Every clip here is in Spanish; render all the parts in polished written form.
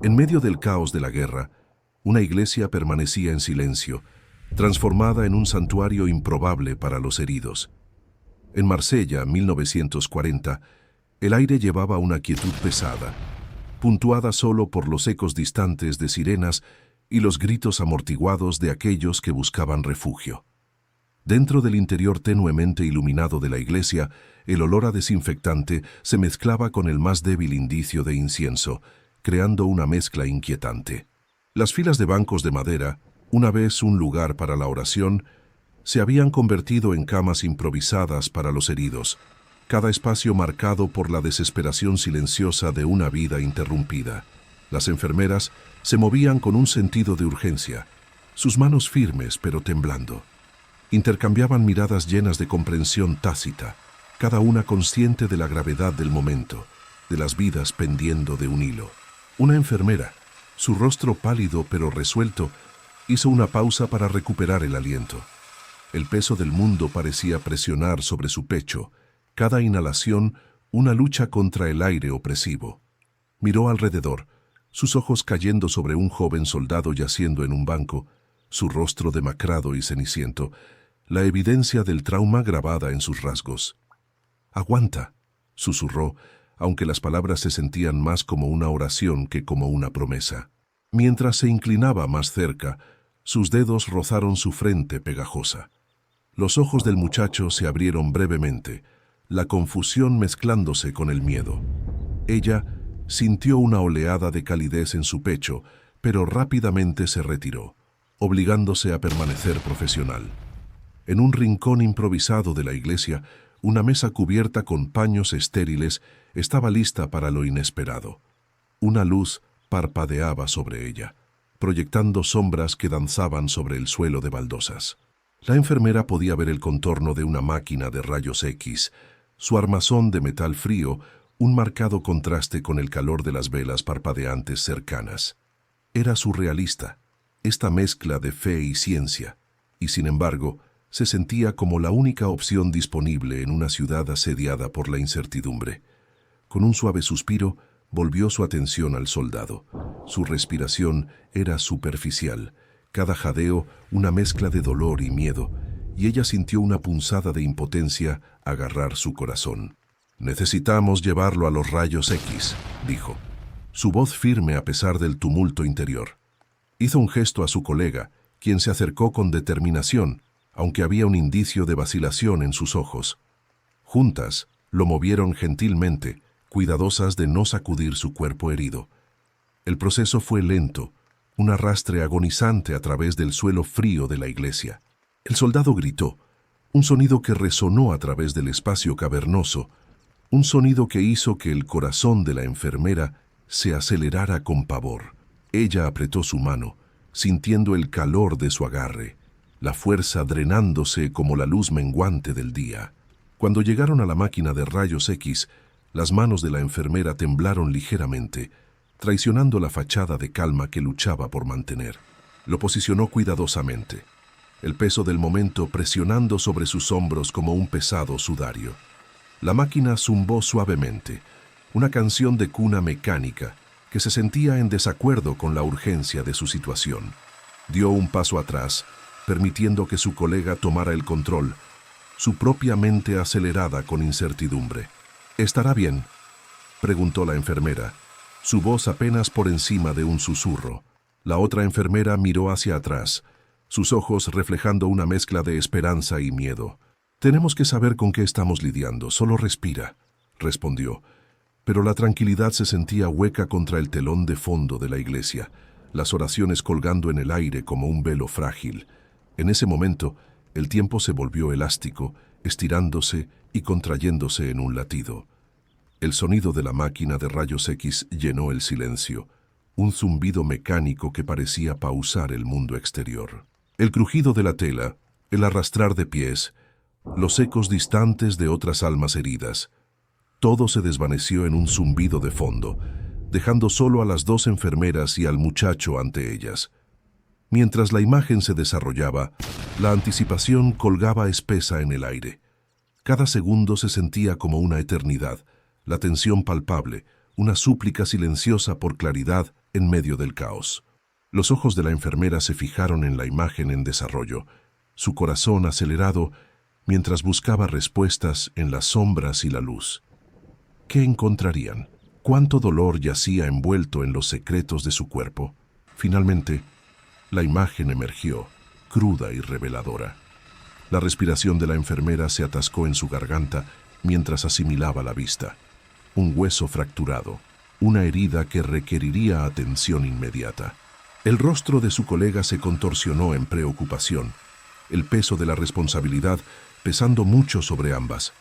En medio del caos de la guerra, una iglesia permanecía en silencio, transformada en un santuario improbable para los heridos. En Marsella, 1940, el aire llevaba una quietud pesada, puntuada solo por los ecos distantes de sirenas y los gritos amortiguados de aquellos que buscaban refugio. Dentro del interior tenuemente iluminado de la iglesia, el olor a desinfectante se mezclaba con el más débil indicio de incienso, creando una mezcla inquietante. Las filas de bancos de madera, una vez un lugar para la oración, se habían convertido en camas improvisadas para los heridos, cada espacio marcado por la desesperación silenciosa de una vida interrumpida. Las enfermeras se movían con un sentido de urgencia, sus manos firmes pero temblando. Intercambiaban miradas llenas de comprensión tácita, cada una consciente de la gravedad del momento, de las vidas pendiendo de un hilo. Una enfermera, su rostro pálido pero resuelto, hizo una pausa para recuperar el aliento. El peso del mundo parecía presionar sobre su pecho, cada inhalación una lucha contra el aire opresivo. Miró alrededor, sus ojos cayendo sobre un joven soldado yaciendo en un banco, su rostro demacrado y ceniciento, la evidencia del trauma grabada en sus rasgos. «Aguanta», susurró, aunque las palabras se sentían más como una oración que como una promesa. Mientras se inclinaba más cerca, sus dedos rozaron su frente pegajosa. Los ojos del muchacho se abrieron brevemente, la confusión mezclándose con el miedo. Ella sintió una oleada de calidez en su pecho, pero rápidamente se retiró, obligándose a permanecer profesional. En un rincón improvisado de la iglesia, una mesa cubierta con paños estériles estaba lista para lo inesperado. Una luz parpadeaba sobre ella, proyectando sombras que danzaban sobre el suelo de baldosas. La enfermera podía ver el contorno de una máquina de rayos X, su armazón de metal frío, un marcado contraste con el calor de las velas parpadeantes cercanas. Era surrealista, esta mezcla de fe y ciencia, y sin embargo, se sentía como la única opción disponible en una ciudad asediada por la incertidumbre. Con un suave suspiro, volvió su atención al soldado. Su respiración era superficial, cada jadeo una mezcla de dolor y miedo, y ella sintió una punzada de impotencia agarrar su corazón. «Necesitamos llevarlo a los rayos X», dijo, su voz firme a pesar del tumulto interior. Hizo un gesto a su colega, quien se acercó con determinación, aunque había un indicio de vacilación en sus ojos. Juntas, lo movieron gentilmente, cuidadosas de no sacudir su cuerpo herido. El proceso fue lento, un arrastre agonizante a través del suelo frío de la iglesia. El soldado gritó, un sonido que resonó a través del espacio cavernoso, un sonido que hizo que el corazón de la enfermera se acelerara con pavor. Ella apretó su mano, sintiendo el calor de su agarre, la fuerza drenándose como la luz menguante del día. Cuando llegaron a la máquina de rayos X, las manos de la enfermera temblaron ligeramente, traicionando la fachada de calma que luchaba por mantener. Lo posicionó cuidadosamente, el peso del momento presionando sobre sus hombros como un pesado sudario. La máquina zumbó suavemente, una canción de cuna mecánica que se sentía en desacuerdo con la urgencia de su situación. Dio un paso atrás, permitiendo que su colega tomara el control, su propia mente acelerada con incertidumbre. «¿Estará bien?», preguntó la enfermera, su voz apenas por encima de un susurro. La otra enfermera miró hacia atrás, sus ojos reflejando una mezcla de esperanza y miedo. «Tenemos que saber con qué estamos lidiando, solo respira», respondió. Pero la tranquilidad se sentía hueca contra el telón de fondo de la iglesia, las oraciones colgando en el aire como un velo frágil. En ese momento, el tiempo se volvió elástico, estirándose y contrayéndose en un latido. El sonido de la máquina de rayos X llenó el silencio, un zumbido mecánico que parecía pausar el mundo exterior. El crujido de la tela, el arrastrar de pies, los ecos distantes de otras almas heridas. Todo se desvaneció en un zumbido de fondo, dejando solo a las dos enfermeras y al muchacho ante ellas. Mientras la imagen se desarrollaba, la anticipación colgaba espesa en el aire. Cada segundo se sentía como una eternidad, la tensión palpable, una súplica silenciosa por claridad en medio del caos. Los ojos de la enfermera se fijaron en la imagen en desarrollo, su corazón acelerado mientras buscaba respuestas en las sombras y la luz. ¿Qué encontrarían? ¿Cuánto dolor yacía envuelto en los secretos de su cuerpo? Finalmente, la imagen emergió, cruda y reveladora. La respiración de la enfermera se atascó en su garganta mientras asimilaba la vista. Un hueso fracturado, una herida que requeriría atención inmediata. El rostro de su colega se contorsionó en preocupación, el peso de la responsabilidad pesando mucho sobre ambas.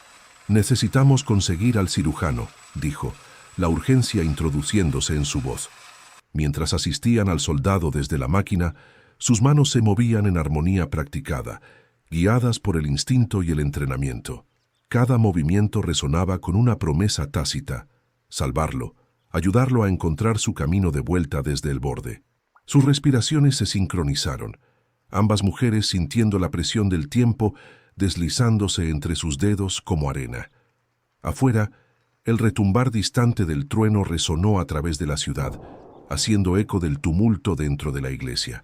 «Necesitamos conseguir al cirujano», dijo, la urgencia introduciéndose en su voz. Mientras asistían al soldado desde la máquina, sus manos se movían en armonía practicada, guiadas por el instinto y el entrenamiento. Cada movimiento resonaba con una promesa tácita: salvarlo, ayudarlo a encontrar su camino de vuelta desde el borde. Sus respiraciones se sincronizaron, ambas mujeres sintiendo la presión del tiempo deslizándose entre sus dedos como arena. Afuera, el retumbar distante del trueno resonó a través de la ciudad, haciendo eco del tumulto dentro de la iglesia.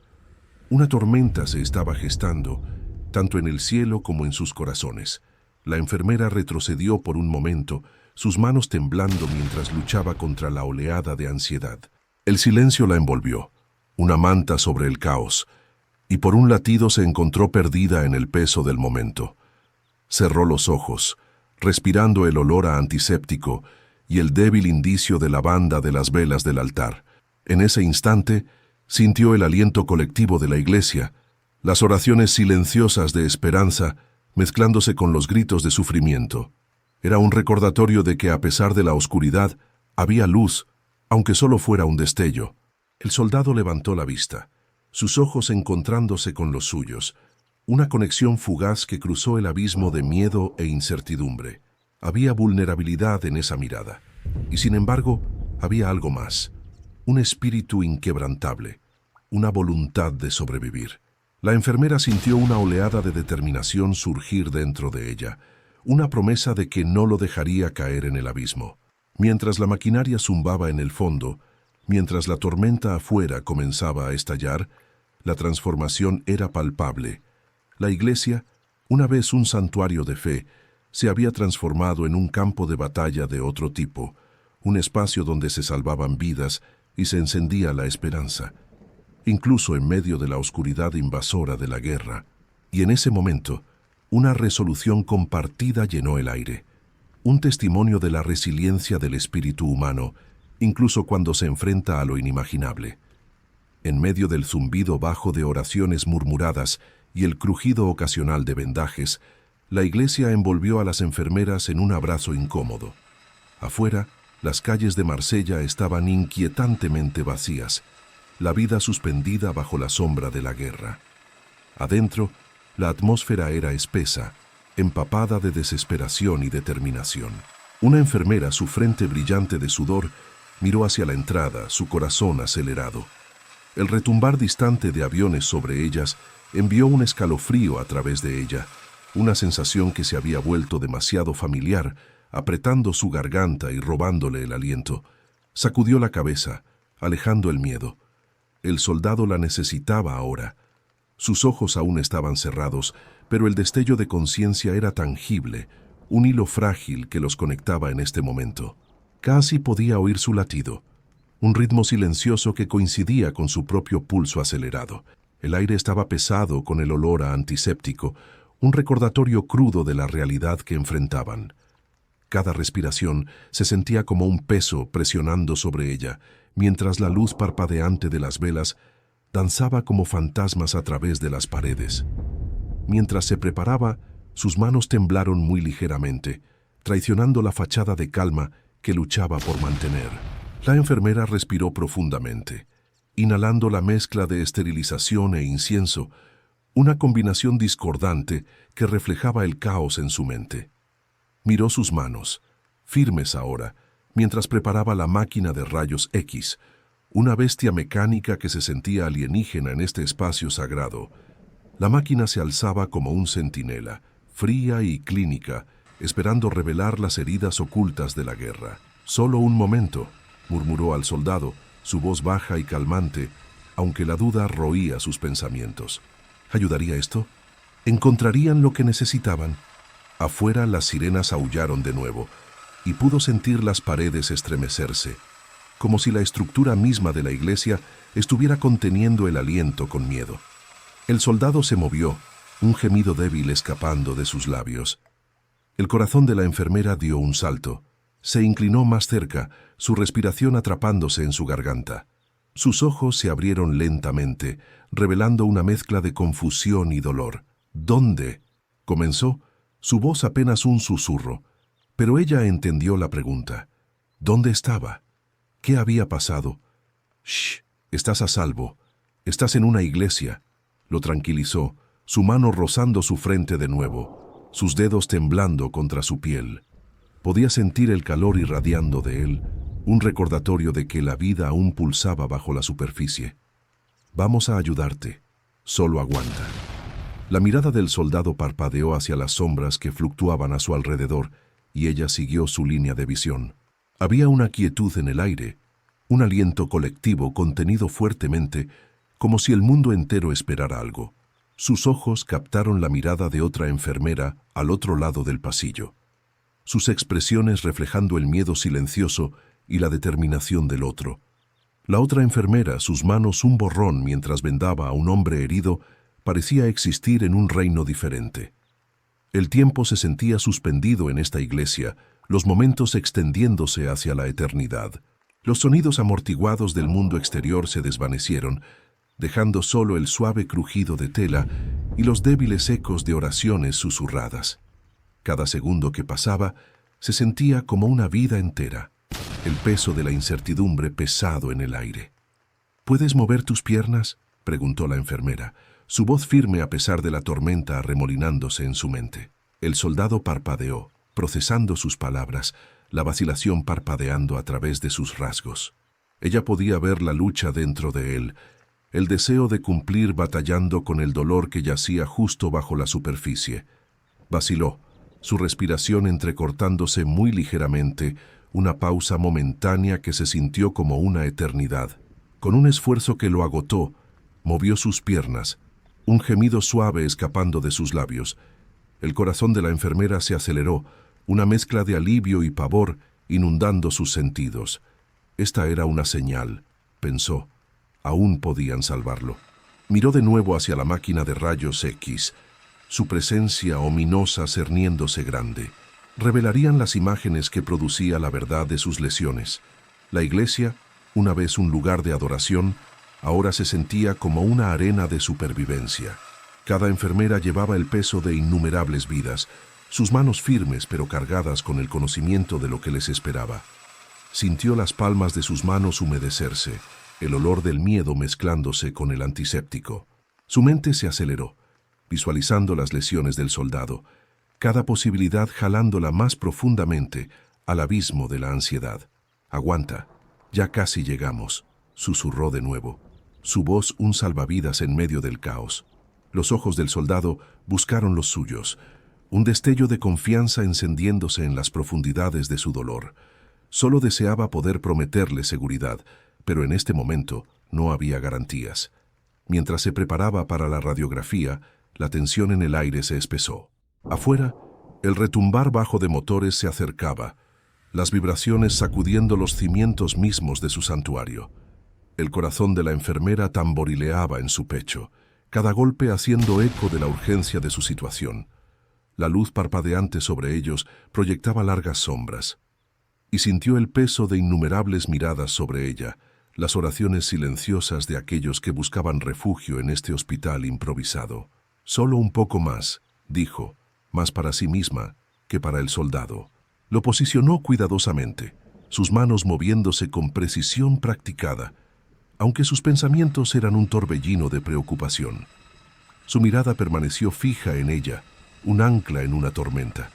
Una tormenta se estaba gestando, tanto en el cielo como en sus corazones. La enfermera retrocedió por un momento, sus manos temblando mientras luchaba contra la oleada de ansiedad. El silencio la envolvió, una manta sobre el caos, y por un latido se encontró perdida en el peso del momento. Cerró los ojos, respirando el olor a antiséptico y el débil indicio de lavanda de las velas del altar. En ese instante, sintió el aliento colectivo de la iglesia, las oraciones silenciosas de esperanza mezclándose con los gritos de sufrimiento. Era un recordatorio de que a pesar de la oscuridad, había luz, aunque solo fuera un destello. El soldado levantó la vista, sus ojos encontrándose con los suyos, una conexión fugaz que cruzó el abismo de miedo e incertidumbre. Había vulnerabilidad en esa mirada, y sin embargo, había algo más, un espíritu inquebrantable, una voluntad de sobrevivir. La enfermera sintió una oleada de determinación surgir dentro de ella, una promesa de que no lo dejaría caer en el abismo. Mientras la maquinaria zumbaba en el fondo, mientras la tormenta afuera comenzaba a estallar, la transformación era palpable. La iglesia, una vez un santuario de fe, se había transformado en un campo de batalla de otro tipo, un espacio donde se salvaban vidas y se encendía la esperanza, incluso en medio de la oscuridad invasora de la guerra. Y en ese momento, una resolución compartida llenó el aire, un testimonio de la resiliencia del espíritu humano, incluso cuando se enfrenta a lo inimaginable. En medio del zumbido bajo de oraciones murmuradas y el crujido ocasional de vendajes, la iglesia envolvió a las enfermeras en un abrazo incómodo. Afuera, las calles de Marsella estaban inquietantemente vacías, la vida suspendida bajo la sombra de la guerra. Adentro, la atmósfera era espesa, empapada de desesperación y determinación. Una enfermera, su frente brillante de sudor, miró hacia la entrada, su corazón acelerado. El retumbar distante de aviones sobre ellas envió un escalofrío a través de ella, una sensación que se había vuelto demasiado familiar, apretando su garganta y robándole el aliento. Sacudió la cabeza, alejando el miedo. El soldado la necesitaba ahora. Sus ojos aún estaban cerrados, pero el destello de conciencia era tangible, un hilo frágil que los conectaba en este momento. Casi podía oír su latido, un ritmo silencioso que coincidía con su propio pulso acelerado. El aire estaba pesado con el olor a antiséptico, un recordatorio crudo de la realidad que enfrentaban. Cada respiración se sentía como un peso presionando sobre ella, mientras la luz parpadeante de las velas danzaba como fantasmas a través de las paredes. Mientras se preparaba, sus manos temblaron muy ligeramente, traicionando la fachada de calma que luchaba por mantener. La enfermera respiró profundamente, inhalando la mezcla de esterilización e incienso, una combinación discordante que reflejaba el caos en su mente. Miró sus manos, firmes ahora, mientras preparaba la máquina de rayos X, una bestia mecánica que se sentía alienígena en este espacio sagrado. La máquina se alzaba como un centinela, fría y clínica, esperando revelar las heridas ocultas de la guerra. «Solo un momento», murmuró al soldado, su voz baja y calmante, aunque la duda roía sus pensamientos. ¿Ayudaría esto? ¿Encontrarían lo que necesitaban? Afuera las sirenas aullaron de nuevo, y pudo sentir las paredes estremecerse, como si la estructura misma de la iglesia estuviera conteniendo el aliento con miedo. El soldado se movió, un gemido débil escapando de sus labios. El corazón de la enfermera dio un salto. Se inclinó más cerca, su respiración atrapándose en su garganta. Sus ojos se abrieron lentamente, revelando una mezcla de confusión y dolor. ¿Dónde? Comenzó, su voz apenas un susurro, pero ella entendió la pregunta. ¿Dónde estaba? ¿Qué había pasado? «Shh, estás a salvo. Estás en una iglesia», lo tranquilizó, su mano rozando su frente de nuevo, sus dedos temblando contra su piel. Podía sentir el calor irradiando de él, un recordatorio de que la vida aún pulsaba bajo la superficie. «Vamos a ayudarte. Solo aguanta». La mirada del soldado parpadeó hacia las sombras que fluctuaban a su alrededor, y ella siguió su línea de visión. Había una quietud en el aire, un aliento colectivo contenido fuertemente, como si el mundo entero esperara algo. Sus ojos captaron la mirada de otra enfermera al otro lado del pasillo, sus expresiones reflejando el miedo silencioso y la determinación del otro. La otra enfermera, sus manos un borrón mientras vendaba a un hombre herido, parecía existir en un reino diferente. El tiempo se sentía suspendido en esta iglesia, los momentos extendiéndose hacia la eternidad. Los sonidos amortiguados del mundo exterior se desvanecieron, dejando solo el suave crujido de tela y los débiles ecos de oraciones susurradas. Cada segundo que pasaba se sentía como una vida entera, el peso de la incertidumbre pesado en el aire. «¿Puedes mover tus piernas?», preguntó la enfermera, su voz firme a pesar de la tormenta arremolinándose en su mente. El soldado parpadeó, procesando sus palabras, la vacilación parpadeando a través de sus rasgos. Ella podía ver la lucha dentro de él, el deseo de cumplir batallando con el dolor que yacía justo bajo la superficie. Vaciló, su respiración entrecortándose muy ligeramente, una pausa momentánea que se sintió como una eternidad. Con un esfuerzo que lo agotó, movió sus piernas, un gemido suave escapando de sus labios. El corazón de la enfermera se aceleró, una mezcla de alivio y pavor inundando sus sentidos. Esta era una señal, pensó. Aún podían salvarlo. Miró de nuevo hacia la máquina de rayos X, su presencia ominosa cerniéndose grande. Revelarían las imágenes que producía la verdad de sus lesiones. La iglesia, una vez un lugar de adoración, ahora se sentía como una arena de supervivencia. Cada enfermera llevaba el peso de innumerables vidas, sus manos firmes pero cargadas con el conocimiento de lo que les esperaba. Sintió las palmas de sus manos humedecerse, el olor del miedo mezclándose con el antiséptico. Su mente se aceleró, visualizando las lesiones del soldado, cada posibilidad jalándola más profundamente al abismo de la ansiedad. «Aguanta, ya casi llegamos», susurró de nuevo, su voz un salvavidas en medio del caos. Los ojos del soldado buscaron los suyos, un destello de confianza encendiéndose en las profundidades de su dolor. Solo deseaba poder prometerle seguridad, pero en este momento no había garantías. Mientras se preparaba para la radiografía, la tensión en el aire se espesó. Afuera, el retumbar bajo de motores se acercaba, las vibraciones sacudiendo los cimientos mismos de su santuario. El corazón de la enfermera tamborileaba en su pecho, cada golpe haciendo eco de la urgencia de su situación. La luz parpadeante sobre ellos proyectaba largas sombras, y sintió el peso de innumerables miradas sobre ella, las oraciones silenciosas de aquellos que buscaban refugio en este hospital improvisado. «Solo un poco más», dijo, más para sí misma que para el soldado. Lo posicionó cuidadosamente, sus manos moviéndose con precisión practicada, aunque sus pensamientos eran un torbellino de preocupación. Su mirada permaneció fija en ella, un ancla en una tormenta.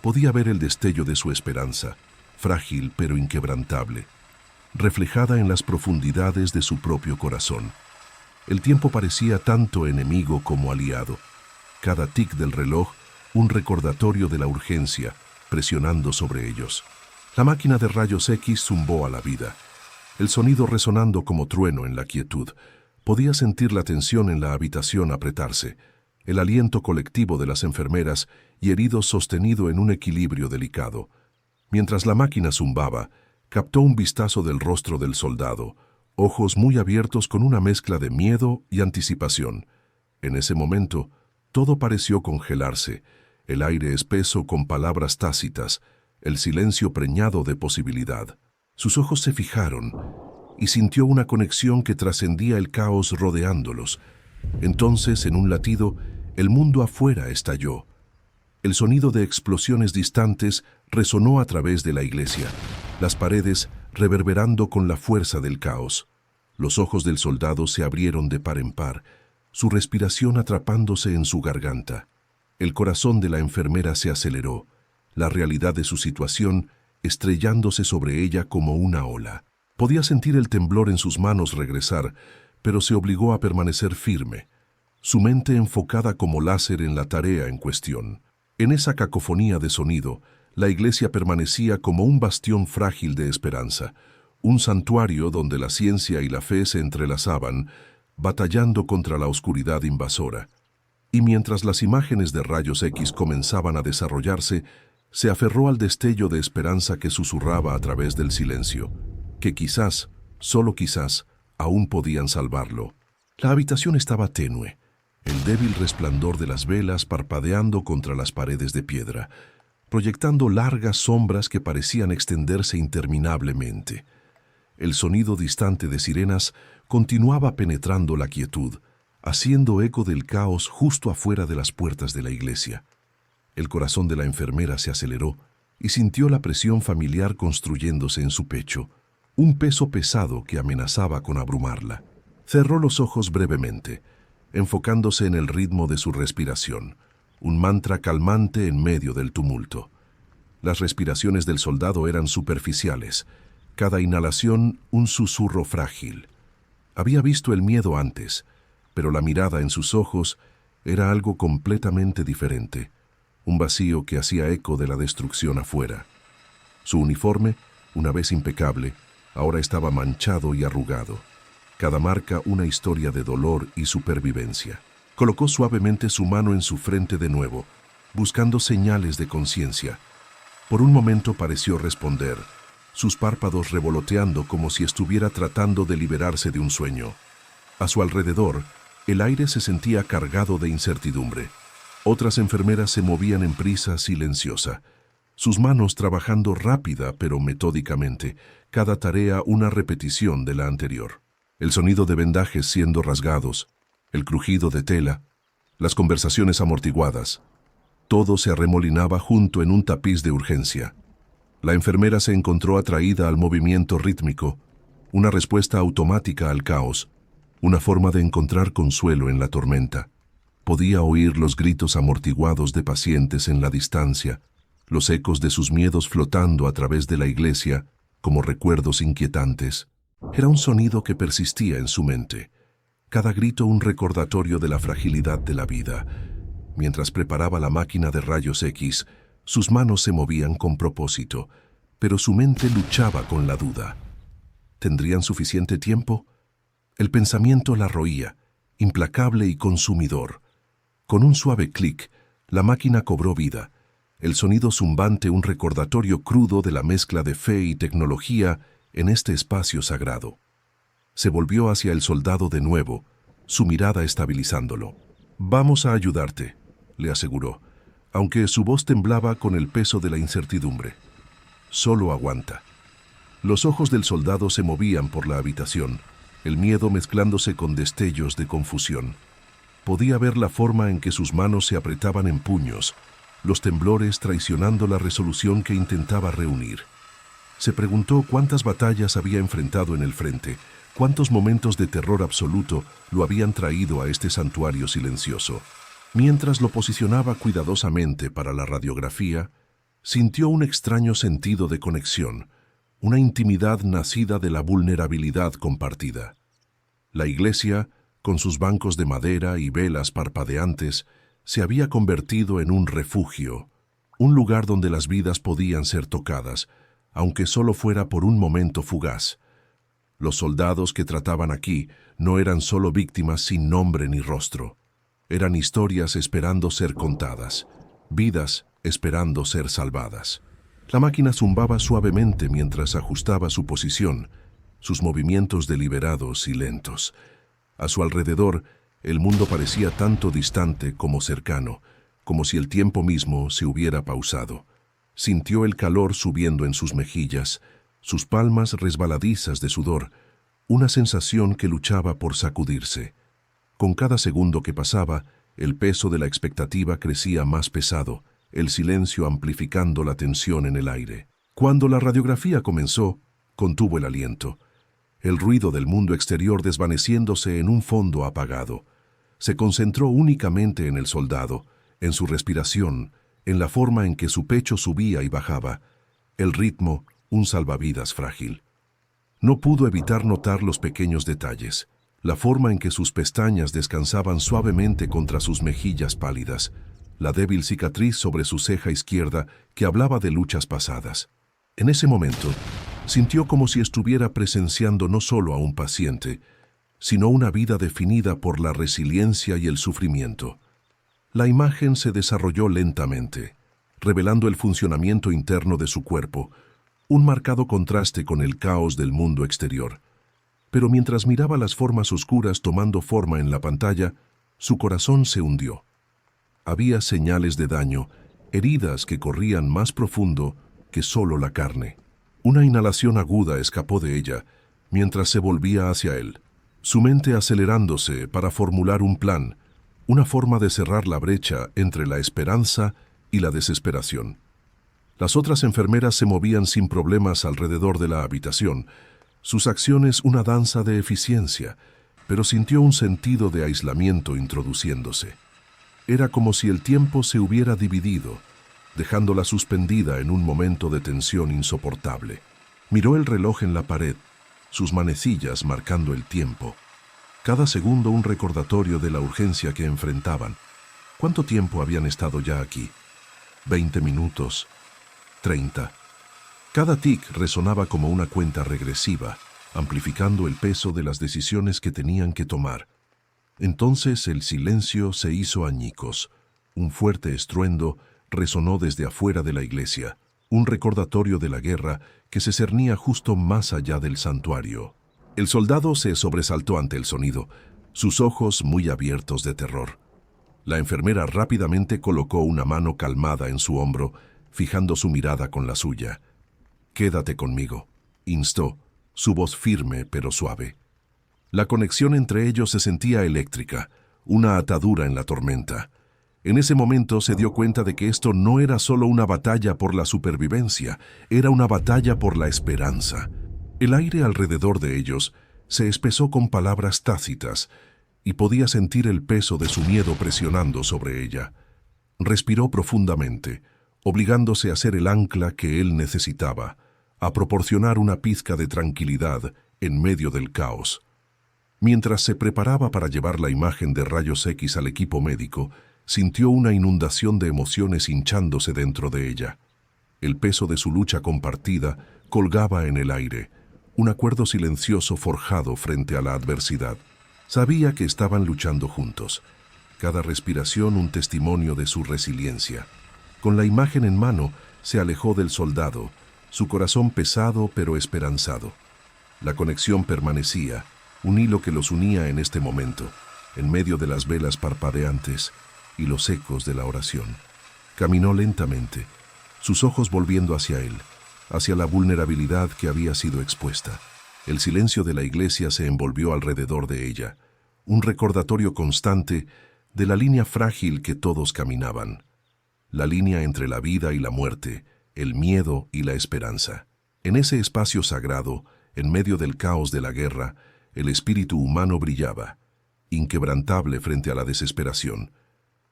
Podía ver el destello de su esperanza, frágil pero inquebrantable, reflejada en las profundidades de su propio corazón. El tiempo parecía tanto enemigo como aliado. Cada tic del reloj, un recordatorio de la urgencia, presionando sobre ellos. La máquina de rayos X zumbó a la vida. el sonido resonando como trueno en la quietud. Podía sentir la tensión en la habitación apretarse, el aliento colectivo de las enfermeras y heridos sostenido en un equilibrio delicado. Mientras la máquina zumbaba, captó un vistazo del rostro del soldado, ojos muy abiertos con una mezcla de miedo y anticipación. En ese momento, todo pareció congelarse, el aire espeso con palabras tácitas, el silencio preñado de posibilidad. Sus ojos se fijaron y sintió una conexión que trascendía el caos rodeándolos. Entonces, en un latido, el mundo afuera estalló. El sonido de explosiones distantes resonó a través de la iglesia, las paredes reverberando con la fuerza del caos. Los ojos del soldado se abrieron de par en par, su respiración atrapándose en su garganta. El corazón de la enfermera se aceleró, la realidad de su situación estrellándose sobre ella como una ola. Podía sentir el temblor en sus manos regresar, pero se obligó a permanecer firme, su mente enfocada como láser en la tarea en cuestión. En esa cacofonía de sonido, la iglesia permanecía como un bastión frágil de esperanza, un santuario donde la ciencia y la fe se entrelazaban, batallando contra la oscuridad invasora. Y mientras las imágenes de rayos X comenzaban a desarrollarse, se aferró al destello de esperanza que susurraba a través del silencio, que quizás, solo quizás, aún podían salvarlo. La habitación estaba tenue, el débil resplandor de las velas parpadeando contra las paredes de piedra, proyectando largas sombras que parecían extenderse interminablemente. El sonido distante de sirenas continuaba penetrando la quietud, haciendo eco del caos justo afuera de las puertas de la iglesia. El corazón de la enfermera se aceleró y sintió la presión familiar construyéndose en su pecho, un peso pesado que amenazaba con abrumarla. Cerró los ojos brevemente, enfocándose en el ritmo de su respiración, un mantra calmante en medio del tumulto. Las respiraciones del soldado eran superficiales, cada inhalación un susurro frágil. Había visto el miedo antes, pero la mirada en sus ojos era algo completamente diferente, un vacío que hacía eco de la destrucción afuera. Su uniforme, una vez impecable, ahora estaba manchado y arrugado, cada marca una historia de dolor y supervivencia. Colocó suavemente su mano en su frente de nuevo, buscando señales de conciencia. Por un momento pareció responder, sus párpados revoloteando como si estuviera tratando de liberarse de un sueño. A su alrededor, el aire se sentía cargado de incertidumbre. Otras enfermeras se movían en prisa silenciosa, sus manos trabajando rápida pero metódicamente, cada tarea una repetición de la anterior. El sonido de vendajes siendo rasgados, el crujido de tela, las conversaciones amortiguadas. Todo se arremolinaba junto en un tapiz de urgencia. La enfermera se encontró atraída al movimiento rítmico, una respuesta automática al caos, una forma de encontrar consuelo en la tormenta. Podía oír los gritos amortiguados de pacientes en la distancia, los ecos de sus miedos flotando a través de la iglesia como recuerdos inquietantes. Era un sonido que persistía en su mente, cada grito un recordatorio de la fragilidad de la vida. Mientras preparaba la máquina de rayos X, sus manos se movían con propósito, pero su mente luchaba con la duda. ¿Tendrían suficiente tiempo? El pensamiento la roía, implacable y consumidor. Con un suave clic, la máquina cobró vida, el sonido zumbante un recordatorio crudo de la mezcla de fe y tecnología en este espacio sagrado. Se volvió hacia el soldado de nuevo, su mirada estabilizándolo. «Vamos a ayudarte», le aseguró, aunque su voz temblaba con el peso de la incertidumbre. «Solo aguanta». Los ojos del soldado se movían por la habitación, el miedo mezclándose con destellos de confusión. Podía ver la forma en que sus manos se apretaban en puños, los temblores traicionando la resolución que intentaba reunir. Se preguntó cuántas batallas había enfrentado en el frente, cuántos momentos de terror absoluto lo habían traído a este santuario silencioso. Mientras lo posicionaba cuidadosamente para la radiografía, sintió un extraño sentido de conexión, una intimidad nacida de la vulnerabilidad compartida. La iglesia, con sus bancos de madera y velas parpadeantes, se había convertido en un refugio, un lugar donde las vidas podían ser tocadas, aunque solo fuera por un momento fugaz. Los soldados que trataban aquí no eran solo víctimas sin nombre ni rostro. Eran historias esperando ser contadas, vidas esperando ser salvadas. La máquina zumbaba suavemente mientras ajustaba su posición, sus movimientos deliberados y lentos. A su alrededor, el mundo parecía tanto distante como cercano, como si el tiempo mismo se hubiera pausado. Sintió el calor subiendo en sus mejillas, sus palmas resbaladizas de sudor, una sensación que luchaba por sacudirse. Con cada segundo que pasaba, el peso de la expectativa crecía más pesado, el silencio amplificando la tensión en el aire. Cuando la radiografía comenzó, contuvo el aliento. El ruido del mundo exterior desvaneciéndose en un fondo apagado. Se concentró únicamente en el soldado, en su respiración, en la forma en que su pecho subía y bajaba, el ritmo, un salvavidas frágil. No pudo evitar notar los pequeños detalles, la forma en que sus pestañas descansaban suavemente contra sus mejillas pálidas, la débil cicatriz sobre su ceja izquierda que hablaba de luchas pasadas. En ese momento, sintió como si estuviera presenciando no solo a un paciente, sino una vida definida por la resiliencia y el sufrimiento. La imagen se desarrolló lentamente, revelando el funcionamiento interno de su cuerpo, un marcado contraste con el caos del mundo exterior. Pero mientras miraba las formas oscuras tomando forma en la pantalla, su corazón se hundió. Había señales de daño, heridas que corrían más profundo que solo la carne. Una inhalación aguda escapó de ella, mientras se volvía hacia él, su mente acelerándose para formular un plan, una forma de cerrar la brecha entre la esperanza y la desesperación. Las otras enfermeras se movían sin problemas alrededor de la habitación, sus acciones una danza de eficiencia, pero sintió un sentido de aislamiento introduciéndose. Era como si el tiempo se hubiera dividido, dejándola suspendida en un momento de tensión insoportable. Miró el reloj en la pared, sus manecillas marcando el tiempo. Cada segundo un recordatorio de la urgencia que enfrentaban. ¿Cuánto tiempo habían estado ya aquí? 20 minutos, 30. Cada tic resonaba como una cuenta regresiva, amplificando el peso de las decisiones que tenían que tomar. Entonces el silencio se hizo añicos. Un fuerte estruendo resonó desde afuera de la iglesia, un recordatorio de la guerra que se cernía justo más allá del santuario. El soldado se sobresaltó ante el sonido, sus ojos muy abiertos de terror. La enfermera rápidamente colocó una mano calmada en su hombro, fijando su mirada con la suya. «Quédate conmigo», instó, su voz firme pero suave. La conexión entre ellos se sentía eléctrica, una atadura en la tormenta. En ese momento se dio cuenta de que esto no era solo una batalla por la supervivencia, era una batalla por la esperanza. El aire alrededor de ellos se espesó con palabras tácitas y podía sentir el peso de su miedo presionando sobre ella. Respiró profundamente, obligándose a ser el ancla que él necesitaba, a proporcionar una pizca de tranquilidad en medio del caos. Mientras se preparaba para llevar la imagen de rayos X al equipo médico, sintió una inundación de emociones hinchándose dentro de ella. El peso de su lucha compartida colgaba en el aire, un acuerdo silencioso forjado frente a la adversidad. Sabía que estaban luchando juntos, cada respiración un testimonio de su resiliencia. Con la imagen en mano, se alejó del soldado, su corazón pesado pero esperanzado. La conexión permanecía, un hilo que los unía en este momento, en medio de las velas parpadeantes y los ecos de la oración. Caminó lentamente, sus ojos volviendo hacia él, hacia la vulnerabilidad que había sido expuesta. El silencio de la iglesia se envolvió alrededor de ella, un recordatorio constante de la línea frágil que todos caminaban. La línea entre la vida y la muerte, el miedo y la esperanza. En ese espacio sagrado, en medio del caos de la guerra, el espíritu humano brillaba, inquebrantable frente a la desesperación.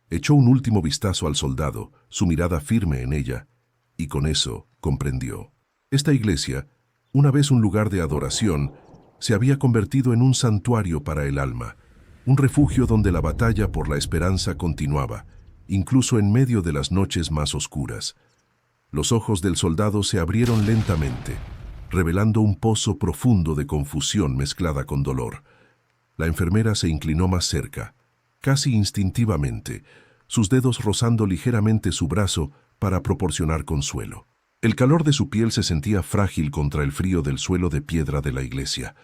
Echó un último vistazo al soldado, su mirada firme en ella, y con eso comprendió. Esta iglesia, una vez un lugar de adoración, se había convertido en un santuario para el alma, un refugio donde la batalla por la esperanza continuaba, incluso en medio de las noches más oscuras. Los ojos del soldado se abrieron lentamente, revelando un pozo profundo de confusión mezclada con dolor. La enfermera se inclinó más cerca, casi instintivamente, sus dedos rozando ligeramente su brazo para proporcionar consuelo. El calor de su piel se sentía frágil contra el frío del suelo de piedra de la iglesia.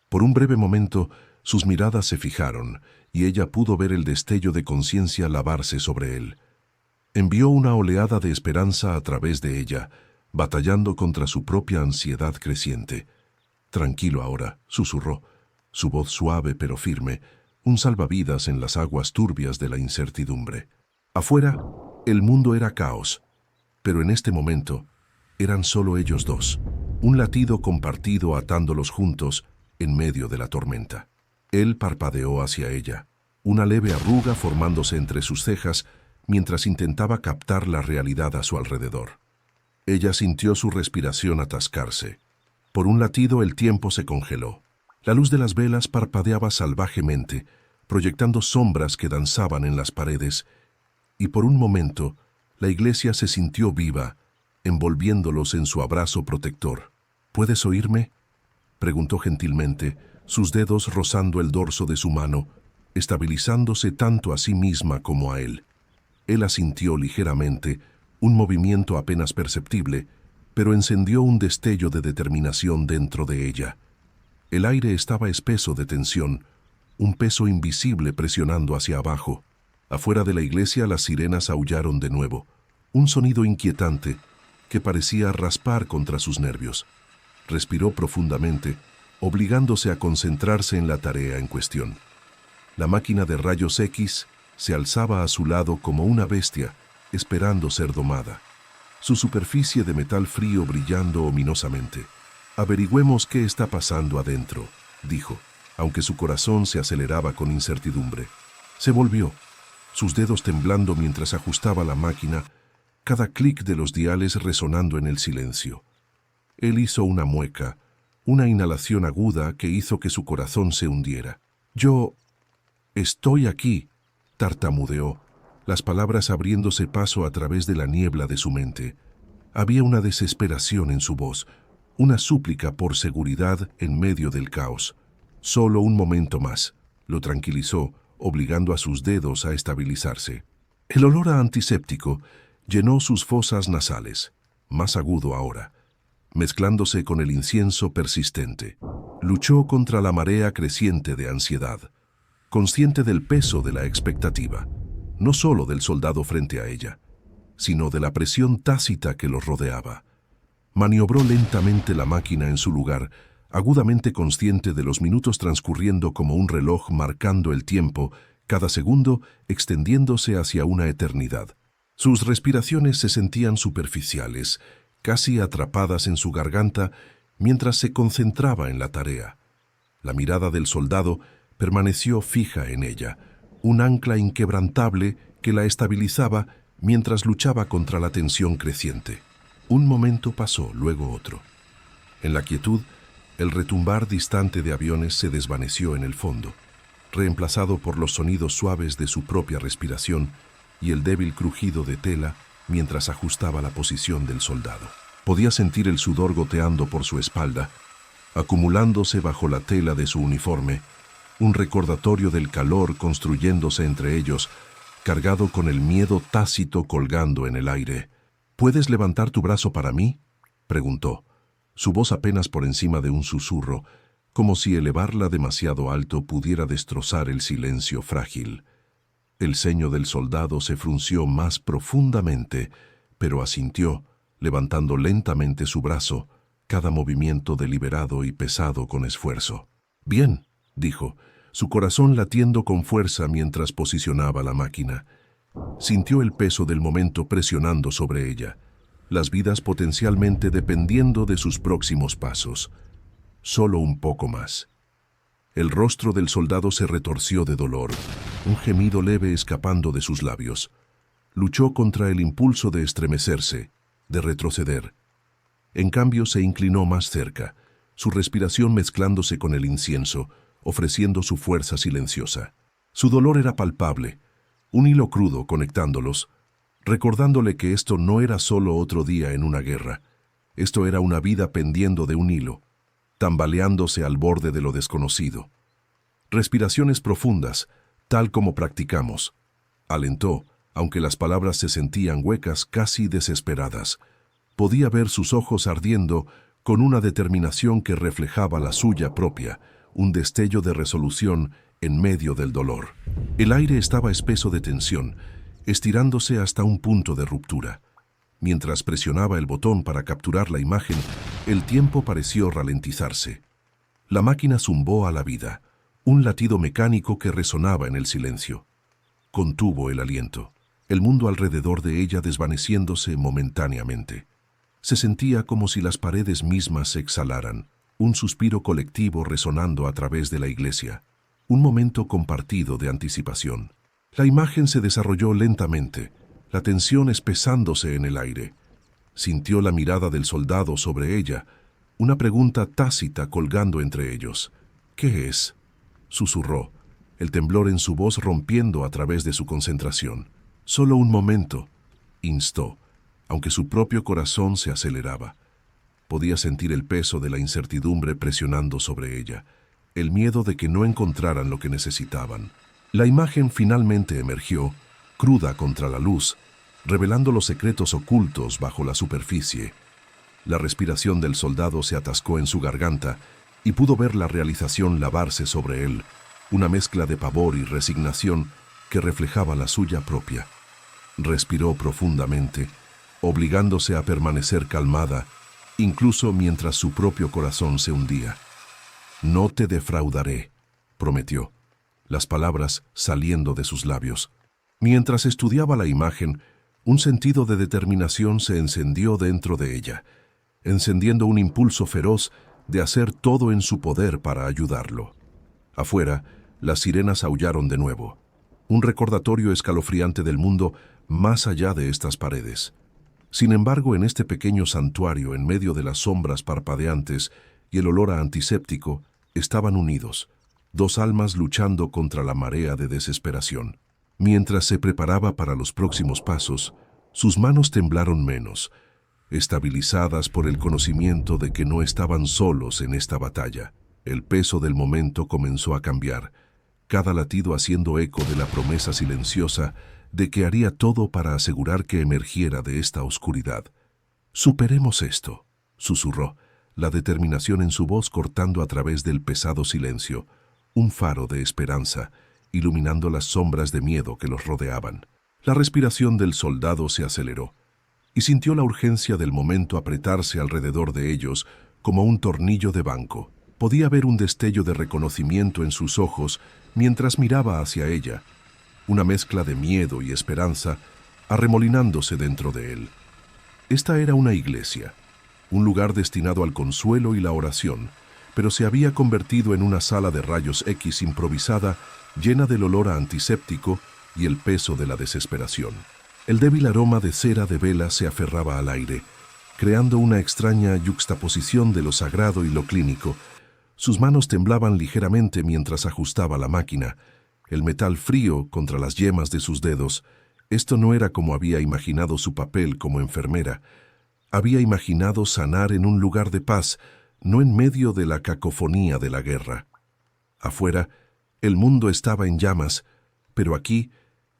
Por un breve momento, sus miradas se fijaron, y ella pudo ver el destello de conciencia lavarse sobre él. Envió una oleada de esperanza a través de ella, batallando contra su propia ansiedad creciente. «Tranquilo ahora», susurró, su voz suave pero firme, un salvavidas en las aguas turbias de la incertidumbre. Afuera, el mundo era caos, pero en este momento eran solo ellos dos, un latido compartido atándolos juntos en medio de la tormenta. Él parpadeó hacia ella, una leve arruga formándose entre sus cejas mientras intentaba captar la realidad a su alrededor. Ella sintió su respiración atascarse. Por un latido el tiempo se congeló. La luz de las velas parpadeaba salvajemente, proyectando sombras que danzaban en las paredes, y por un momento la iglesia se sintió viva, envolviéndolos en su abrazo protector. «¿Puedes oírme?», preguntó gentilmente, sus dedos rozando el dorso de su mano, estabilizándose tanto a sí misma como a él. Él asintió ligeramente, un movimiento apenas perceptible, pero encendió un destello de determinación dentro de ella. El aire estaba espeso de tensión, un peso invisible presionando hacia abajo. Afuera de la iglesia las sirenas aullaron de nuevo, un sonido inquietante que parecía raspar contra sus nervios. Respiró profundamente, obligándose a concentrarse en la tarea en cuestión. La máquina de rayos X se alzaba a su lado como una bestia, esperando ser domada. Su superficie de metal frío brillando ominosamente. «Averigüemos qué está pasando adentro», dijo, aunque su corazón se aceleraba con incertidumbre. Se volvió, sus dedos temblando mientras ajustaba la máquina, cada clic de los diales resonando en el silencio. Él hizo una mueca, una inhalación aguda que hizo que su corazón se hundiera. «Yo estoy aquí», tartamudeó, las palabras abriéndose paso a través de la niebla de su mente. Había una desesperación en su voz, una súplica por seguridad en medio del caos. «Solo un momento más», lo tranquilizó, obligando a sus dedos a estabilizarse. El olor a antiséptico llenó sus fosas nasales, más agudo ahora, mezclándose con el incienso persistente. Luchó contra la marea creciente de ansiedad, consciente del peso de la expectativa, no solo del soldado frente a ella, sino de la presión tácita que los rodeaba. Maniobró lentamente la máquina en su lugar, agudamente consciente de los minutos transcurriendo como un reloj marcando el tiempo, cada segundo extendiéndose hacia una eternidad. Sus respiraciones se sentían superficiales, casi atrapadas en su garganta, mientras se concentraba en la tarea. La mirada del soldado permaneció fija en ella, un ancla inquebrantable que la estabilizaba mientras luchaba contra la tensión creciente. Un momento pasó, luego otro. En la quietud, el retumbar distante de aviones se desvaneció en el fondo, reemplazado por los sonidos suaves de su propia respiración y el débil crujido de tela mientras ajustaba la posición del soldado. Podía sentir el sudor goteando por su espalda, acumulándose bajo la tela de su uniforme, un recordatorio del calor construyéndose entre ellos, cargado con el miedo tácito colgando en el aire. «¿Puedes levantar tu brazo para mí?», preguntó, su voz apenas por encima de un susurro, como si elevarla demasiado alto pudiera destrozar el silencio frágil. El ceño del soldado se frunció más profundamente, pero asintió, levantando lentamente su brazo, cada movimiento deliberado y pesado con esfuerzo. «Bien», dijo, su corazón latiendo con fuerza mientras posicionaba la máquina. Sintió el peso del momento presionando sobre ella, las vidas potencialmente dependiendo de sus próximos pasos. Solo un poco más. El rostro del soldado se retorció de dolor, un gemido leve escapando de sus labios. Luchó contra el impulso de estremecerse, de retroceder. En cambio se inclinó más cerca, su respiración mezclándose con el incienso, ofreciendo su fuerza silenciosa. Su dolor era palpable, un hilo crudo conectándolos, recordándole que esto no era solo otro día en una guerra, Esto era una vida pendiendo de un hilo, tambaleándose al borde de lo desconocido. Respiraciones profundas, tal como practicamos. Alentó, aunque las palabras se sentían huecas, casi desesperadas. Podía ver sus ojos ardiendo con una determinación que reflejaba la suya propia, un destello de resolución en medio del dolor. El aire estaba espeso de tensión, estirándose hasta un punto de ruptura. Mientras presionaba el botón para capturar la imagen, el tiempo pareció ralentizarse. La máquina zumbó a la vida, un latido mecánico que resonaba en el silencio. Contuvo el aliento, el mundo alrededor de ella desvaneciéndose momentáneamente. Se sentía como si las paredes mismas se exhalaran, un suspiro colectivo resonando a través de la iglesia, un momento compartido de anticipación. La imagen se desarrolló lentamente, la tensión espesándose en el aire. Sintió la mirada del soldado sobre ella, una pregunta tácita colgando entre ellos. «¿Qué es?», susurró, el temblor en su voz rompiendo a través de su concentración. «Solo un momento», instó, aunque su propio corazón se aceleraba. Podía sentir el peso de la incertidumbre presionando sobre ella, el miedo de que no encontraran lo que necesitaban. La imagen finalmente emergió, cruda contra la luz, revelando los secretos ocultos bajo la superficie. La respiración del soldado se atascó en su garganta y pudo ver la realización lavarse sobre él, una mezcla de pavor y resignación que reflejaba la suya propia. Respiró profundamente, obligándose a permanecer calmada, incluso mientras su propio corazón se hundía. «No te defraudaré», prometió, las palabras saliendo de sus labios. Mientras estudiaba la imagen, un sentido de determinación se encendió dentro de ella, encendiendo un impulso feroz de hacer todo en su poder para ayudarlo. Afuera, las sirenas aullaron de nuevo, un recordatorio escalofriante del mundo más allá de estas paredes. Sin embargo, en este pequeño santuario, en medio de las sombras parpadeantes y el olor a antiséptico, estaban unidos, dos almas luchando contra la marea de desesperación. Mientras se preparaba para los próximos pasos, sus manos temblaron menos, estabilizadas por el conocimiento de que no estaban solos en esta batalla. El peso del momento comenzó a cambiar, cada latido haciendo eco de la promesa silenciosa de que haría todo para asegurar que emergiera de esta oscuridad. «Superemos esto», susurró, la determinación en su voz cortando a través del pesado silencio, un faro de esperanza, iluminando las sombras de miedo que los rodeaban. La respiración del soldado se aceleró, y sintió la urgencia del momento apretarse alrededor de ellos como un tornillo de banco. Podía ver un destello de reconocimiento en sus ojos mientras miraba hacia ella, una mezcla de miedo y esperanza arremolinándose dentro de él. Esta era una iglesia, un lugar destinado al consuelo y la oración, pero se había convertido en una sala de rayos X improvisada, llena del olor a antiséptico y el peso de la desesperación. El débil aroma de cera de vela se aferraba al aire, creando una extraña yuxtaposición de lo sagrado y lo clínico. Sus manos temblaban ligeramente mientras ajustaba la máquina, el metal frío contra las yemas de sus dedos. Esto no era como había imaginado su papel como enfermera. Había imaginado sanar en un lugar de paz, no en medio de la cacofonía de la guerra. Afuera, el mundo estaba en llamas, pero aquí,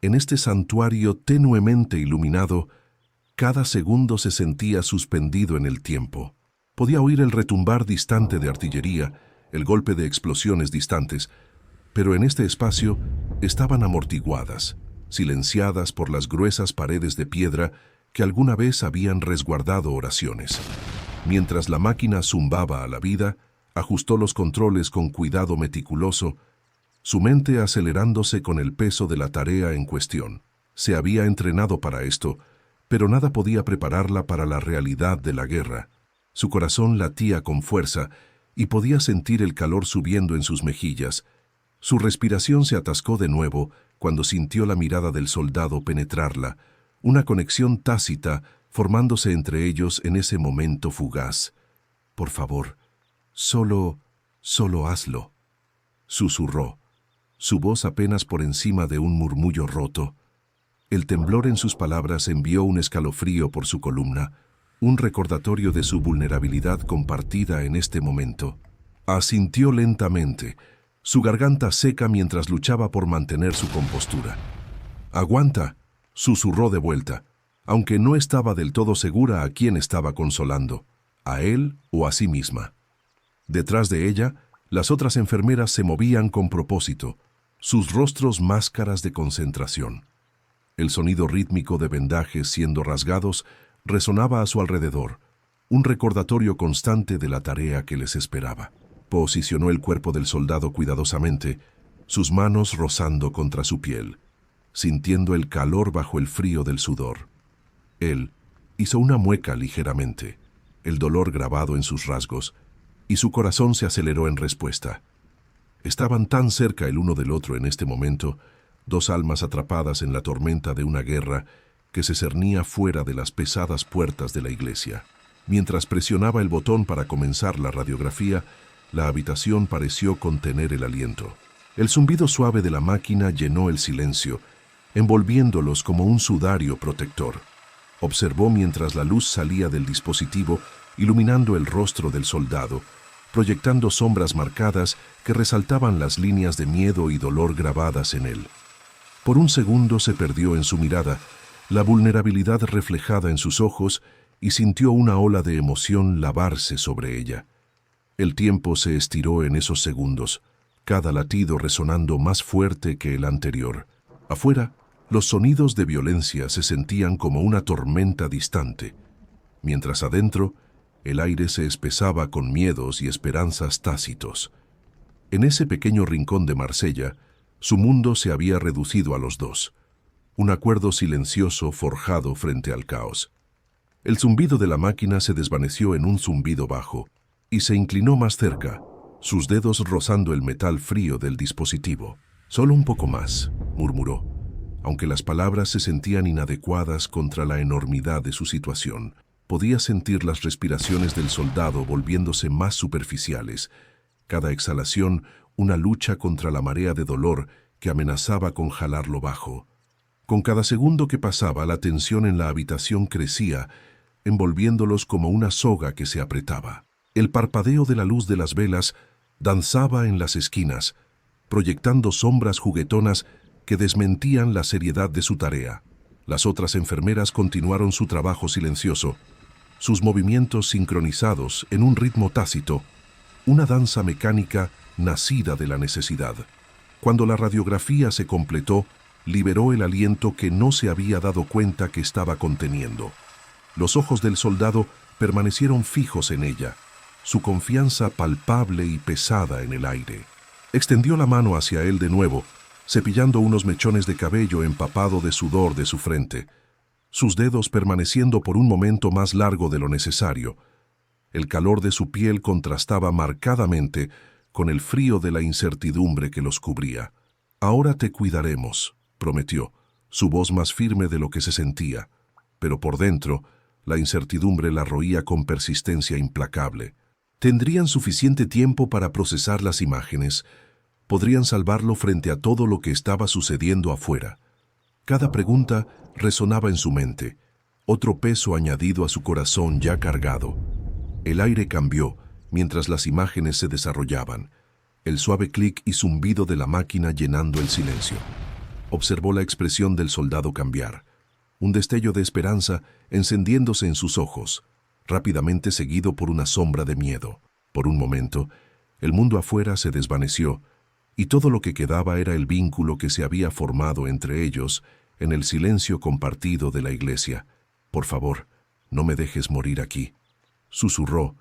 en este santuario tenuemente iluminado, cada segundo se sentía suspendido en el tiempo. Podía oír el retumbar distante de artillería, el golpe de explosiones distantes, pero en este espacio estaban amortiguadas, silenciadas por las gruesas paredes de piedra que alguna vez habían resguardado oraciones. Mientras la máquina zumbaba a la vida, ajustó los controles con cuidado meticuloso, su mente acelerándose con el peso de la tarea en cuestión. Se había entrenado para esto, pero nada podía prepararla para la realidad de la guerra. Su corazón latía con fuerza y podía sentir el calor subiendo en sus mejillas. Su respiración se atascó de nuevo cuando sintió la mirada del soldado penetrarla, una conexión tácita formándose entre ellos en ese momento fugaz. «Por favor, solo hazlo», susurró, su voz apenas por encima de un murmullo roto. El temblor en sus palabras envió un escalofrío por su columna. un recordatorio de su vulnerabilidad compartida en este momento. Asintió lentamente, su garganta seca mientras luchaba por mantener su compostura. «Aguanta», susurró de vuelta, aunque no estaba del todo segura a quién estaba consolando, a él o a sí misma. Detrás de ella, las otras enfermeras se movían con propósito, sus rostros máscaras de concentración. El sonido rítmico de vendajes siendo rasgados resonaba a su alrededor, un recordatorio constante de la tarea que les esperaba. Posicionó el cuerpo del soldado cuidadosamente, sus manos rozando contra su piel, sintiendo el calor bajo el frío del sudor. Él hizo una mueca ligeramente, el dolor grabado en sus rasgos, y su corazón se aceleró en respuesta. Estaban tan cerca el uno del otro en este momento, dos almas atrapadas en la tormenta de una guerra que se cernía fuera de las pesadas puertas de la iglesia. Mientras presionaba el botón para comenzar la radiografía, la habitación pareció contener el aliento. El zumbido suave de la máquina llenó el silencio, envolviéndolos como un sudario protector. Observó mientras la luz salía del dispositivo, iluminando el rostro del soldado, proyectando sombras marcadas que resaltaban las líneas de miedo y dolor grabadas en él. Por un segundo se perdió en su mirada, la vulnerabilidad reflejada en sus ojos, y sintió una ola de emoción lavarse sobre ella. El tiempo se estiró en esos segundos, cada latido resonando más fuerte que el anterior. Afuera, los sonidos de violencia se sentían como una tormenta distante, mientras adentro, el aire se espesaba con miedos y esperanzas tácitos. En ese pequeño rincón de Marsella, su mundo se había reducido a los dos, un acuerdo silencioso forjado frente al caos. El zumbido de la máquina se desvaneció en un zumbido bajo, y se inclinó más cerca, sus dedos rozando el metal frío del dispositivo. «Solo un poco más», murmuró, aunque las palabras se sentían inadecuadas contra la enormidad de su situación. Podía sentir las respiraciones del soldado volviéndose más superficiales, cada exhalación una lucha contra la marea de dolor que amenazaba con jalarlo bajo. Con cada segundo que pasaba, la tensión en la habitación crecía, envolviéndolos como una soga que se apretaba. El parpadeo de la luz de las velas danzaba en las esquinas, proyectando sombras juguetonas que desmentían la seriedad de su tarea. Las otras enfermeras continuaron su trabajo silencioso, sus movimientos sincronizados en un ritmo tácito, una danza mecánica nacida de la necesidad. Cuando la radiografía se completó, liberó el aliento que no se había dado cuenta que estaba conteniendo. Los ojos del soldado permanecieron fijos en ella, su confianza palpable y pesada en el aire. Extendió la mano hacia él de nuevo, cepillando unos mechones de cabello empapado de sudor de su frente, sus dedos permaneciendo por un momento más largo de lo necesario. El calor de su piel contrastaba marcadamente con el frío de la incertidumbre que los cubría. «Ahora te cuidaremos», prometió, su voz más firme de lo que se sentía, pero por dentro, la incertidumbre la roía con persistencia implacable. Tendrían suficiente tiempo para procesar las imágenes, podrían salvarlo frente a todo lo que estaba sucediendo afuera. Cada pregunta resonaba en su mente, otro peso añadido a su corazón ya cargado. El aire cambió mientras las imágenes se desarrollaban, el suave clic y zumbido de la máquina llenando el silencio. Observó la expresión del soldado cambiar, un destello de esperanza encendiéndose en sus ojos, rápidamente seguido por una sombra de miedo. Por un momento, el mundo afuera se desvaneció, y todo lo que quedaba era el vínculo que se había formado entre ellos en el silencio compartido de la iglesia. «Por favor, no me dejes morir aquí», susurró,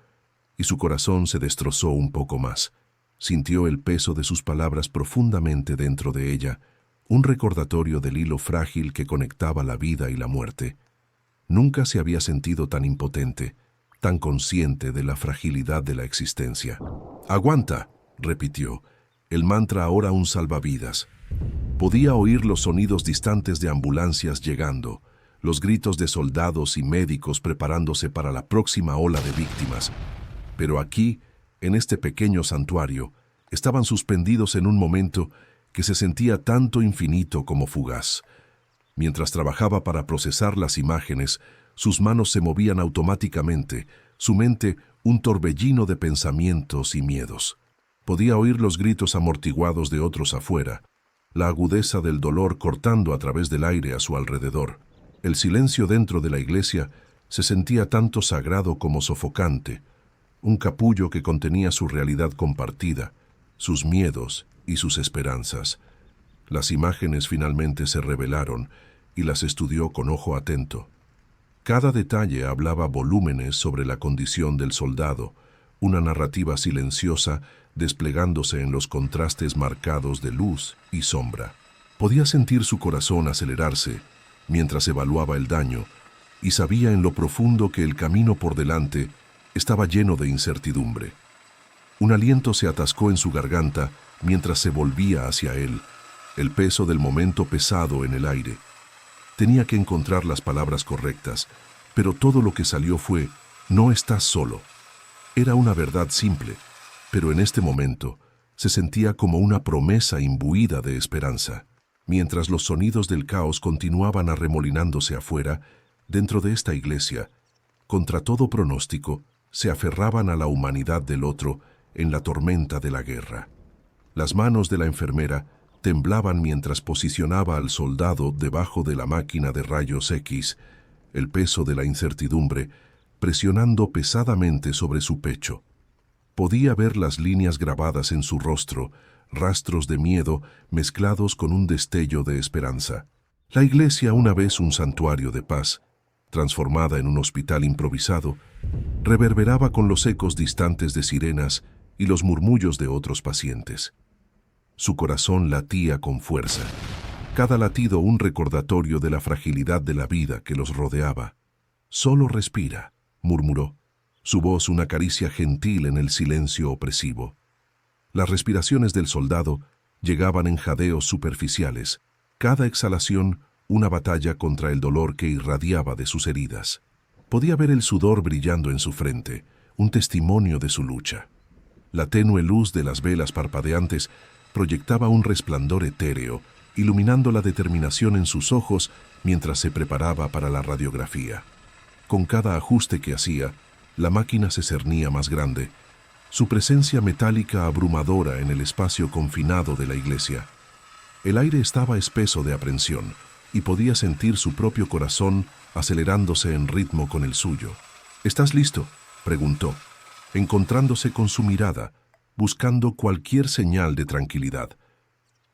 y su corazón se destrozó un poco más. Sintió el peso de sus palabras profundamente dentro de ella, un recordatorio del hilo frágil que conectaba la vida y la muerte. Nunca se había sentido tan impotente, tan consciente de la fragilidad de la existencia. «Aguanta», repitió, el mantra ahora un salvavidas. Podía oír los sonidos distantes de ambulancias llegando, los gritos de soldados y médicos preparándose para la próxima ola de víctimas. Pero aquí, en este pequeño santuario, estaban suspendidos en un momento que se sentía tanto infinito como fugaz. Mientras trabajaba para procesar las imágenes, sus manos se movían automáticamente, su mente un torbellino de pensamientos y miedos. Podía oír los gritos amortiguados de otros afuera, la agudeza del dolor cortando a través del aire a su alrededor. El silencio dentro de la iglesia se sentía tanto sagrado como sofocante, un capullo que contenía su realidad compartida, sus miedos y sus esperanzas. Las imágenes finalmente se revelaron y las estudió con ojo atento. Cada detalle hablaba volúmenes sobre la condición del soldado, una narrativa silenciosa desplegándose en los contrastes marcados de luz y sombra. Podía sentir su corazón acelerarse mientras evaluaba el daño y sabía en lo profundo que el camino por delante estaba lleno de incertidumbre. Un aliento se atascó en su garganta mientras se volvía hacia él, el peso del momento pesado en el aire. Tenía que encontrar las palabras correctas, pero todo lo que salió fue: no estás solo. Era una verdad simple, pero en este momento se sentía como una promesa imbuida de esperanza. Mientras los sonidos del caos continuaban arremolinándose afuera, dentro de esta iglesia, contra todo pronóstico, se aferraban a la humanidad del otro en la tormenta de la guerra. Las manos de la enfermera temblaban mientras posicionaba al soldado debajo de la máquina de rayos X, el peso de la incertidumbre presionando pesadamente sobre su pecho. Podía ver las líneas grabadas en su rostro, rastros de miedo mezclados con un destello de esperanza. La iglesia, una vez un santuario de paz, transformada en un hospital improvisado, reverberaba con los ecos distantes de sirenas y los murmullos de otros pacientes. Su corazón latía con fuerza, cada latido un recordatorio de la fragilidad de la vida que los rodeaba. «Solo respira», murmuró, su voz una caricia gentil en el silencio opresivo. Las respiraciones del soldado llegaban en jadeos superficiales, cada exhalación una batalla contra el dolor que irradiaba de sus heridas. Podía ver el sudor brillando en su frente, un testimonio de su lucha. La tenue luz de las velas parpadeantes proyectaba un resplandor etéreo, iluminando la determinación en sus ojos mientras se preparaba para la radiografía. Con cada ajuste que hacía, la máquina se cernía más grande, su presencia metálica abrumadora en el espacio confinado de la iglesia. El aire estaba espeso de aprensión y podía sentir su propio corazón acelerándose en ritmo con el suyo. «¿Estás listo?», preguntó, encontrándose con su mirada, buscando cualquier señal de tranquilidad.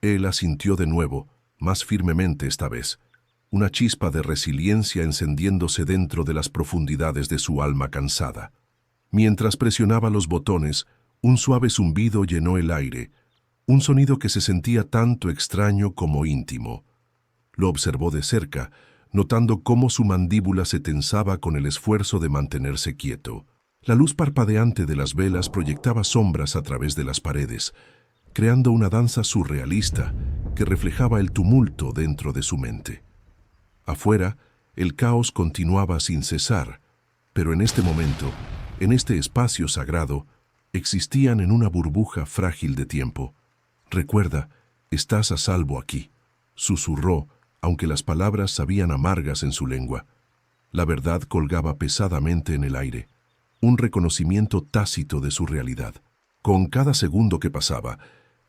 Él asintió de nuevo, más firmemente esta vez, una chispa de resiliencia encendiéndose dentro de las profundidades de su alma cansada. Mientras presionaba los botones, un suave zumbido llenó el aire, un sonido que se sentía tanto extraño como íntimo. Lo observó de cerca, notando cómo su mandíbula se tensaba con el esfuerzo de mantenerse quieto. La luz parpadeante de las velas proyectaba sombras a través de las paredes, creando una danza surrealista que reflejaba el tumulto dentro de su mente. Afuera, el caos continuaba sin cesar, pero en este momento, en este espacio sagrado, existían en una burbuja frágil de tiempo. «Recuerda, estás a salvo aquí», susurró, aunque las palabras sabían amargas en su lengua. La verdad colgaba pesadamente en el aire, un reconocimiento tácito de su realidad. Con cada segundo que pasaba,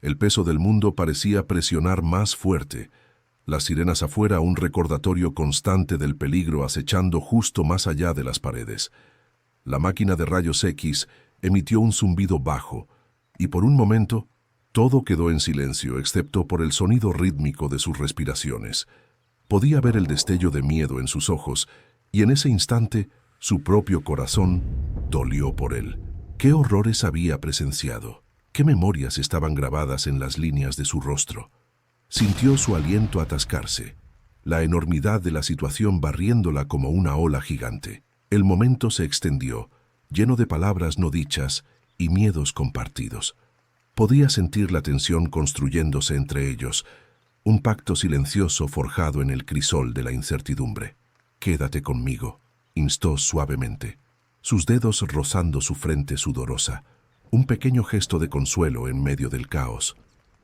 el peso del mundo parecía presionar más fuerte. Las sirenas afuera, un recordatorio constante del peligro acechando justo más allá de las paredes. La máquina de rayos X emitió un zumbido bajo, y por un momento todo quedó en silencio excepto por el sonido rítmico de sus respiraciones. Podía ver el destello de miedo en sus ojos, y en ese instante su propio corazón dolió por él. ¿Qué horrores había presenciado? ¿Qué memorias estaban grabadas en las líneas de su rostro? Sintió su aliento atascarse, la enormidad de la situación barriéndola como una ola gigante. El momento se extendió, lleno de palabras no dichas y miedos compartidos. Podía sentir la tensión construyéndose entre ellos, un pacto silencioso forjado en el crisol de la incertidumbre. «Quédate conmigo», instó suavemente, sus dedos rozando su frente sudorosa, un pequeño gesto de consuelo en medio del caos.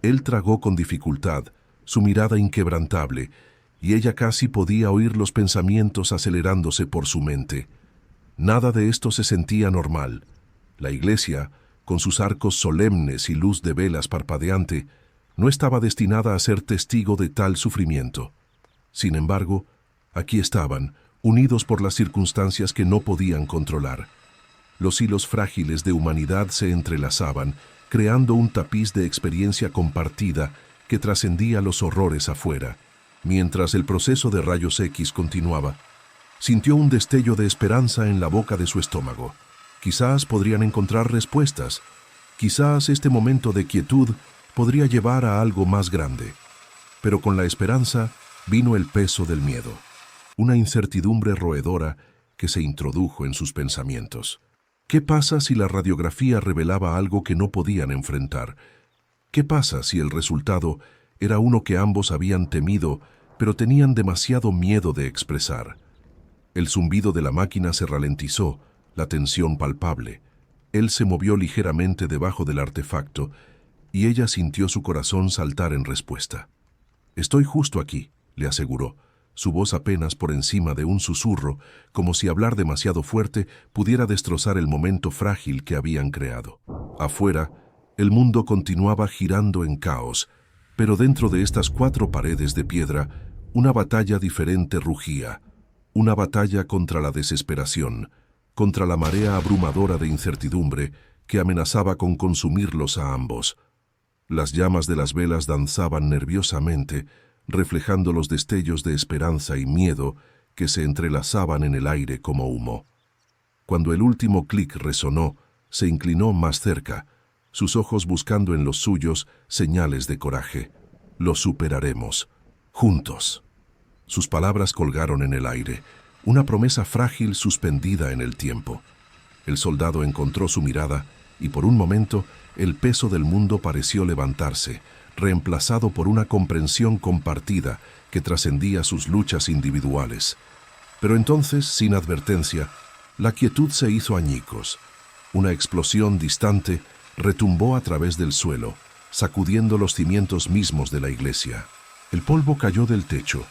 Él tragó con dificultad, su mirada inquebrantable, y ella casi podía oír los pensamientos acelerándose por su mente. Nada de esto se sentía normal. La iglesia, con sus arcos solemnes y luz de velas parpadeante, no estaba destinada a ser testigo de tal sufrimiento. Sin embargo, aquí estaban, unidos por las circunstancias que no podían controlar. Los hilos frágiles de humanidad se entrelazaban, creando un tapiz de experiencia compartida que trascendía los horrores afuera. Mientras el proceso de rayos X continuaba, sintió un destello de esperanza en la boca de su estómago. Quizás podrían encontrar respuestas. Quizás este momento de quietud podría llevar a algo más grande. Pero con la esperanza vino el peso del miedo, una incertidumbre roedora que se introdujo en sus pensamientos. ¿Qué pasa si la radiografía revelaba algo que no podían enfrentar? ¿Qué pasa si el resultado era uno que ambos habían temido, pero tenían demasiado miedo de expresar? El zumbido de la máquina se ralentizó, la tensión palpable. Él se movió ligeramente debajo del artefacto y ella sintió su corazón saltar en respuesta. «Estoy justo aquí», le aseguró, su voz apenas por encima de un susurro, como si hablar demasiado fuerte pudiera destrozar el momento frágil que habían creado. Afuera, el mundo continuaba girando en caos, pero dentro de estas 4 paredes de piedra, una batalla diferente rugía, una batalla contra la desesperación, contra la marea abrumadora de incertidumbre que amenazaba con consumirlos a ambos. Las llamas de las velas danzaban nerviosamente, reflejando los destellos de esperanza y miedo que se entrelazaban en el aire como humo. Cuando el último clic resonó, se inclinó más cerca, sus ojos buscando en los suyos señales de coraje. «Lo superaremos, juntos». Sus palabras colgaron en el aire, una promesa frágil suspendida en el tiempo. El soldado encontró su mirada y por un momento el peso del mundo pareció levantarse, reemplazado por una comprensión compartida que trascendía sus luchas individuales. Pero entonces, sin advertencia, la quietud se hizo añicos. Una explosión distante retumbó a través del suelo, sacudiendo los cimientos mismos de la iglesia. El polvo cayó del techo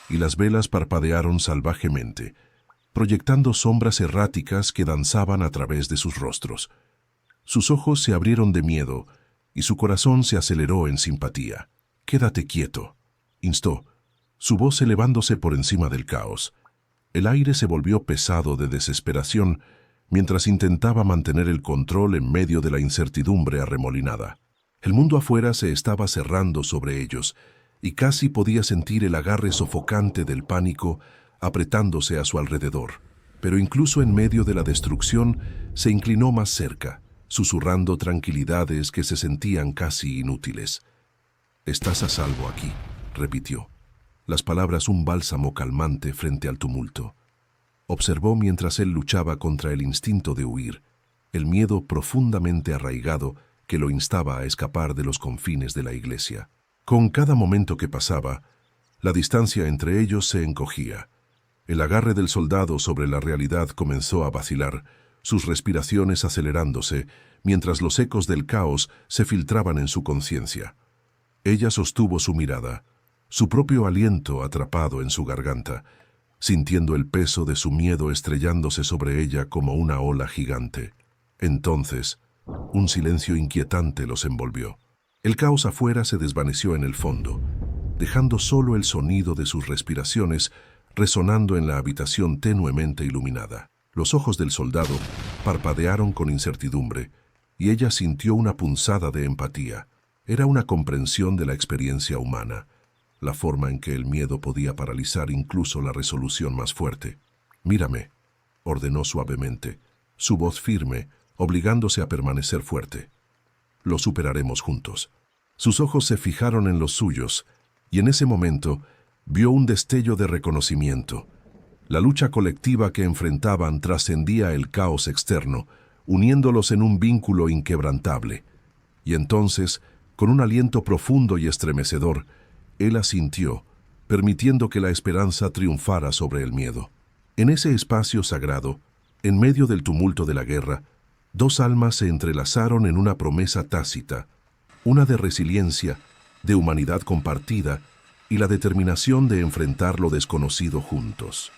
y las velas parpadearon salvajemente, proyectando sombras erráticas que danzaban a través de sus rostros. Sus ojos se abrieron de miedo y su corazón se aceleró en simpatía. «Quédate quieto», instó, su voz elevándose por encima del caos. El aire se volvió pesado de desesperación mientras intentaba mantener el control en medio de la incertidumbre arremolinada. El mundo afuera se estaba cerrando sobre ellos y casi podía sentir el agarre sofocante del pánico apretándose a su alrededor. Pero incluso en medio de la destrucción se inclinó más cerca, susurrando tranquilidades que se sentían casi inútiles. «Estás a salvo aquí», repitió, las palabras un bálsamo calmante frente al tumulto. Observó mientras él luchaba contra el instinto de huir, el miedo profundamente arraigado que lo instaba a escapar de los confines de la iglesia. Con cada momento que pasaba, la distancia entre ellos se encogía. El agarre del soldado sobre la realidad comenzó a vacilar, sus respiraciones acelerándose, mientras los ecos del caos se filtraban en su conciencia. Ella sostuvo su mirada, su propio aliento atrapado en su garganta, sintiendo el peso de su miedo estrellándose sobre ella como una ola gigante. Entonces, un silencio inquietante los envolvió. El caos afuera se desvaneció en el fondo, dejando solo el sonido de sus respiraciones resonando en la habitación tenuemente iluminada. Los ojos del soldado parpadearon con incertidumbre y ella sintió una punzada de empatía. Era una comprensión de la experiencia humana, la forma en que el miedo podía paralizar incluso la resolución más fuerte. «Mírame», ordenó suavemente, su voz firme, obligándose a permanecer fuerte. «Lo superaremos juntos». Sus ojos se fijaron en los suyos y en ese momento vio un destello de reconocimiento. La lucha colectiva que enfrentaban trascendía el caos externo, uniéndolos en un vínculo inquebrantable. Y entonces, con un aliento profundo y estremecedor, él asintió, permitiendo que la esperanza triunfara sobre el miedo. En ese espacio sagrado, en medio del tumulto de la guerra, dos almas se entrelazaron en una promesa tácita, una de resiliencia, de humanidad compartida, y la determinación de enfrentar lo desconocido juntos.